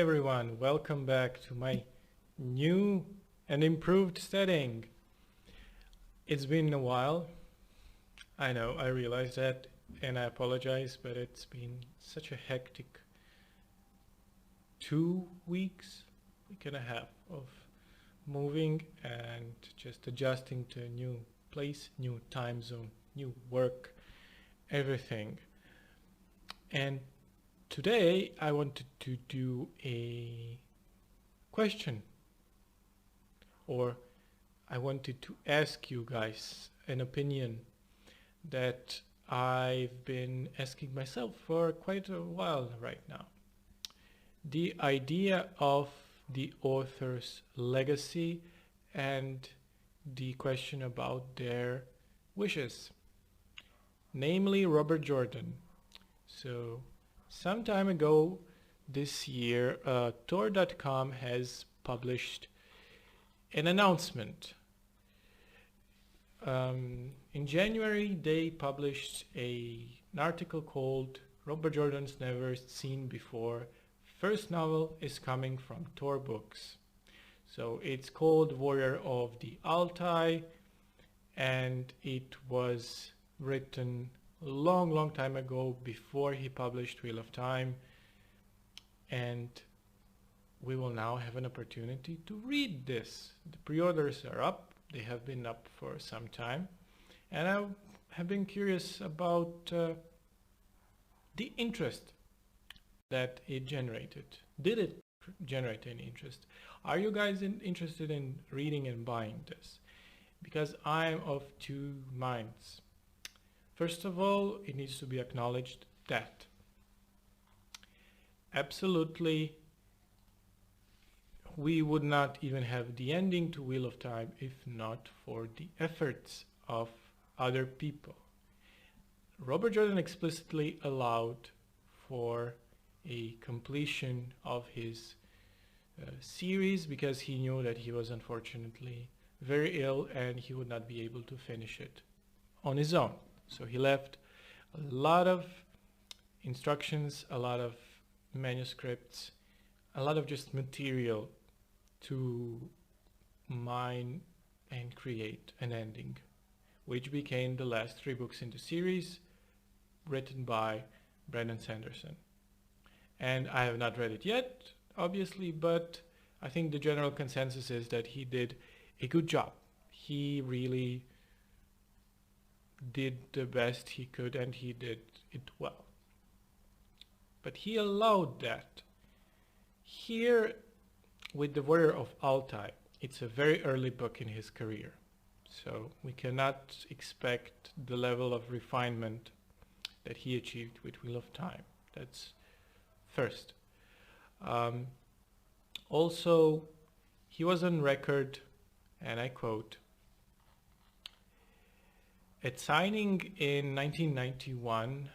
everyone, welcome back to my new and improved setting. It's been a while, I know, I realize that, and I apologize, but it's been such a hectic 2 weeks, week and a half of moving and just adjusting to a new place, new time zone, new work, everything. And today I wanted to do a question, or I wanted to ask you guys an opinion that I've been asking myself for quite a while right now. The idea of the author's legacy and the question about their wishes, namely Robert Jordan. So some time ago this year, Tor.com has published an announcement. In January they published an article called Robert Jordan's Never Seen Before first novel is coming from Tor Books. So it's called Warrior of the Altaii, and it was written a long time ago before he published Wheel of Time, and we will now have an opportunity to read this. The pre-orders are up, they have been up for some time, and I have been curious about the interest that it generated. Did it generate any interest? Are you guys interested in reading and buying this? Because I'm of two minds. First of all, it needs to be acknowledged that absolutely we would not even have the ending to Wheel of Time if not for the efforts of other people. Robert Jordan explicitly allowed for a completion of his series because he knew that he was unfortunately very ill and he would not be able to finish it on his own. So he left a lot of instructions, a lot of manuscripts, a lot of just material to mine and create an ending, which became the last 3 books in the series, written by Brandon Sanderson. And I have not read it yet, obviously, but I think the general consensus is that he did a good job. He really did the best he could, and he did it well. But he allowed that. Here, with The Warrior of Altaii, it's a very early book in his career, so we cannot expect the level of refinement that he achieved with Wheel of Time. That's first. Also, he was on record, and I quote, at signing in 1991,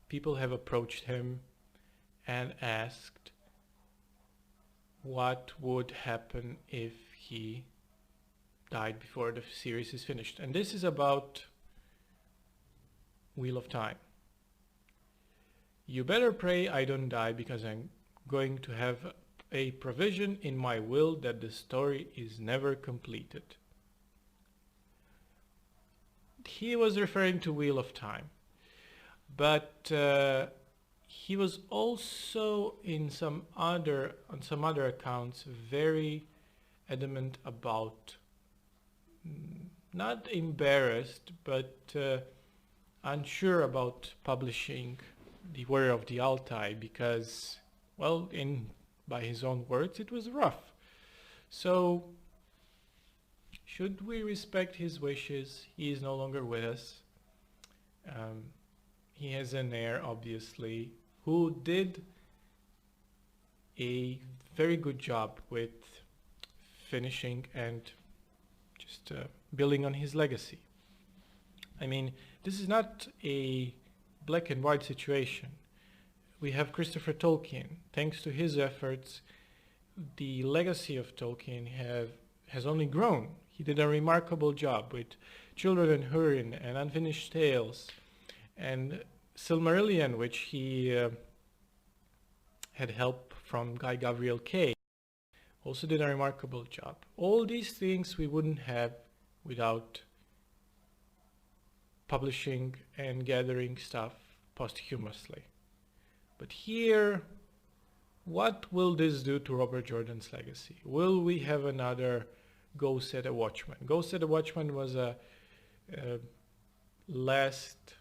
people have approached him and asked what would happen if he died before the series is finished. And this is about Wheel of Time. You better pray I don't die, because I'm going to have a provision in my will that the story is never completed. He was referring to Wheel of Time, but he was also on some other accounts very adamant about, not embarrassed, but unsure about publishing The Warrior of the Altaii because, well, by his own words, it was rough. So should we respect his wishes? He is no longer with us. He has an heir, obviously, who did a very good job with finishing and just building on his legacy. I mean, this is not a black and white situation. We have Christopher Tolkien. Thanks to his efforts, the legacy of Tolkien has only grown. He did a remarkable job with Children and Húrin and Unfinished Tales and Silmarillion, which he had help from Guy Gavriel Kay, also did a remarkable job. All these things we wouldn't have without publishing and gathering stuff posthumously. But here, what will this do to Robert Jordan's legacy? Will we have another Go Set a Watchman? Go Set a Watchman was a last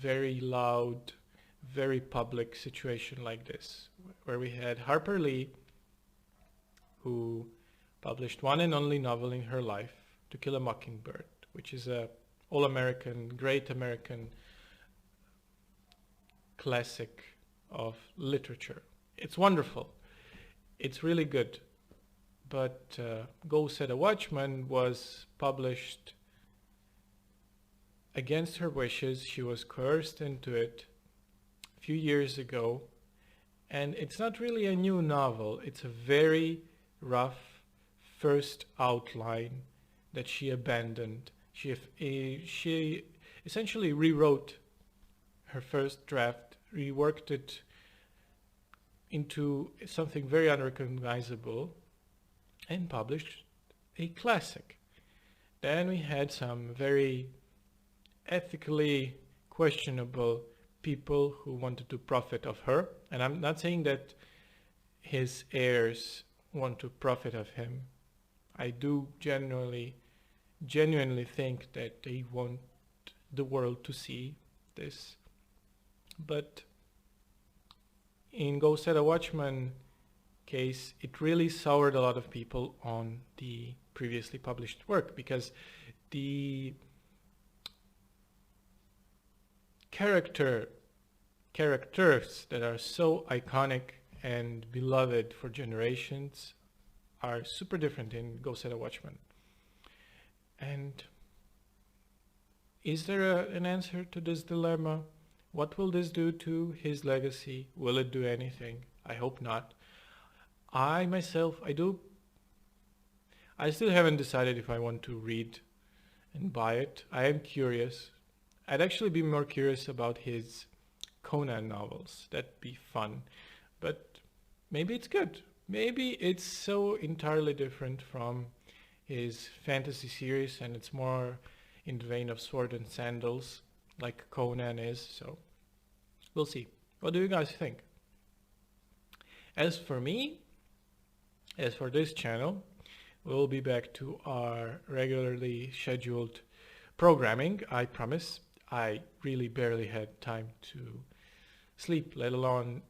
very loud, very public situation like this, where we had Harper Lee, who published one and only novel in her life, To Kill a Mockingbird, which is a all-American, great American classic of literature. It's wonderful. It's really good. But Go Set a Watchman was published against her wishes. She was coerced into it a few years ago. And it's not really a new novel. It's a very rough first outline that she abandoned. She essentially rewrote her first draft, reworked it into something very unrecognizable, and published a classic. Then we had some very ethically questionable people who wanted to profit of her. And I'm not saying that his heirs want to profit of him. I do genuinely think that they want the world to see this. But in Go Set a Watchman case, it really soured a lot of people on the previously published work, because the characters that are so iconic and beloved for generations are super different in Go Set a Watchman. And is there an answer to this dilemma? What will this do to his legacy? Will it do anything? I hope not. I still haven't decided if I want to read and buy it. I am curious. I'd actually be more curious about his Conan novels. That'd be fun. But maybe it's good. Maybe it's so entirely different from his fantasy series and it's more in the vein of Sword and Sandals like Conan is. So we'll see. What do you guys think? As for me, as for this channel, we'll be back to our regularly scheduled programming, I promise. I really barely had time to sleep, let alone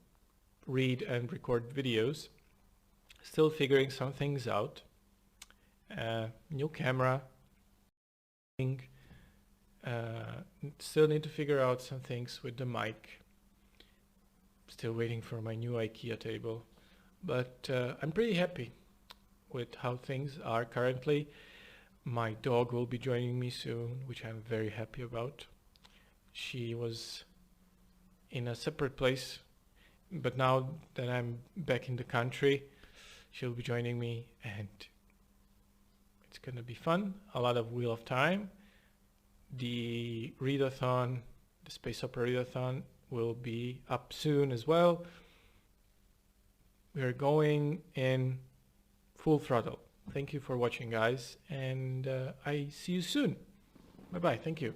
read and record videos. Still figuring some things out. New camera. Still need to figure out some things with the mic. Still waiting for my new IKEA table. But I'm pretty happy with how things are currently. My dog will be joining me soon, which I'm very happy about. She was in a separate place, but now that I'm back in the country, she'll be joining me and it's gonna be fun. A lot of Wheel of Time. The readathon, the Space Opera readathon, will be up soon as well. We're going in full throttle. Thank you for watching, guys, and I see you soon. Bye bye. Thank you.